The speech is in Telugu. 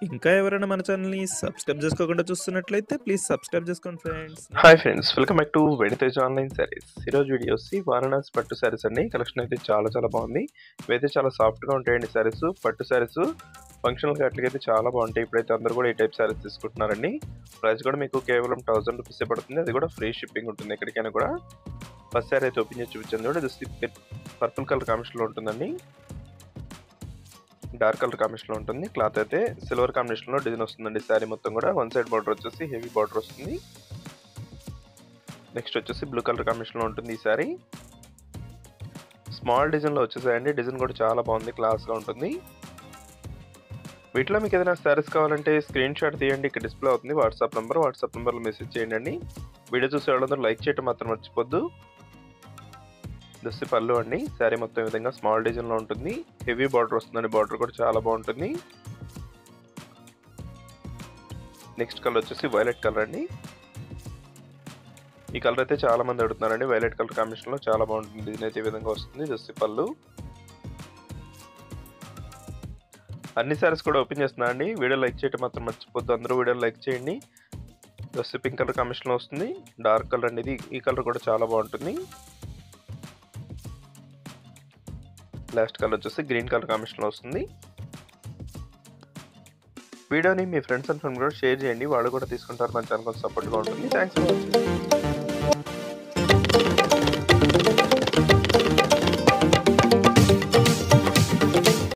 ఇంకా ఎవరైనా మన ఛానల్‌ని సబ్స్క్రైబ్ చేసుకోకుండా చూస్తున్నట్లయితే ప్లీజ్ సబ్స్క్రైబ్ చేసుకోండి friends. Hi friends, welcome back to Veditej online saris. ఈరోజు వీడియో వచ్చి వారణాసి పట్టు శారీస్ అండి. కలెక్షన్ అయితే చాలా బాగుంది. ఇవైతే చాలా సాఫ్ట్గా ఉంటాయండి శారీస్. పట్టు శారీస్ ఫంక్షనల్ వాటికైతే చాలా బాగుంటాయి. ఇప్పుడైతే అందరూ కూడా ఈ టైప్ శారీస్ తీసుకుంటున్నారండి. ప్రైస్ కూడా మీకు కేవలం 1000 రూపీస్ పడుతుంది. అది కూడా ఫ్రీ షిప్పింగ్ ఉంటుంది ఎక్కడికైనా కూడా. ఫస్ట్ శారీ అయితే ఓపెన్ చేసి చూపించాను కూడా. ఇది పర్పుల్ కలర్ కాంబినేషన్లో ఉంటుందండి. డార్క్ కలర్ కాంబినేషన్లో ఉంటుంది. క్లాత్ అయితే సిల్వర్ కాంబినేషన్లో డిజైన్ వస్తుందండి. శారీ మొత్తం కూడా వన్ సైడ్ బార్డర్ వచ్చేసి హెవీ బార్డర్ వస్తుంది. నెక్స్ట్ వచ్చేసి బ్లూ కలర్ కాంబినేషన్లో ఉంటుంది ఈ శారీ. స్మాల్ డిజైన్లో వచ్చేసాయండి. డిజైన్ కూడా చాలా బాగుంది, క్లాస్గా ఉంటుంది. వీటిలో మీకు ఏదైనా శారీస్ కావాలంటే స్క్రీన్ షాట్ తీయండి, ఇక్కడ డిస్ప్లే అవుతుంది వాట్సాప్ నెంబర్లో మెసేజ్ చేయండి. వీడియో చూసే వాళ్ళందరూ లైక్ చేయడం మాత్రం మర్చిపోద్దు. దస్తి పళ్ళు అండి. శారీ మొత్తం ఈ విధంగా స్మాల్ డిజైన్లో ఉంటుంది. హెవీ బార్డర్ వస్తుందండి. బార్డర్ కూడా చాలా బాగుంటుంది. నెక్స్ట్ కలర్ వచ్చేసి వైలెట్ కలర్ అండి. ఈ కలర్ అయితే చాలా మంది అడుగుతున్నారండి. వైలెట్ కలర్ కాంబినేషన్లో చాలా బాగుంటుంది. డిజైన్ అయితే ఈ విధంగా వస్తుంది. దస్తి పళ్ళు. అన్ని శారీస్ కూడా ఓపెన్ చేస్తున్నా అండి. వీడియో లైక్ చేయడం మాత్రం మర్చిపోద్దు. అందరూ వీడియో లైక్ చేయండి. దస్తి పింక్ కలర్ కాంబినేషన్లో వస్తుంది. డార్క్ కలర్ అండి ఇది. ఈ కలర్ కూడా చాలా బాగుంటుంది. లాస్ట్ కలర్ వచ్చేసి గ్రీన్ కలర్ కాంబినేషన్లో వస్తుంది. వీడియోని మీ ఫ్రెండ్స్ అండ్ ఫ్రెండ్స్ కూడా షేర్ చేయండి. వాళ్ళు కూడా తీసుకుంటారు. మన ఛానల్ కొంచెం సపోర్ట్గా ఉంటుంది. Thanks for watching.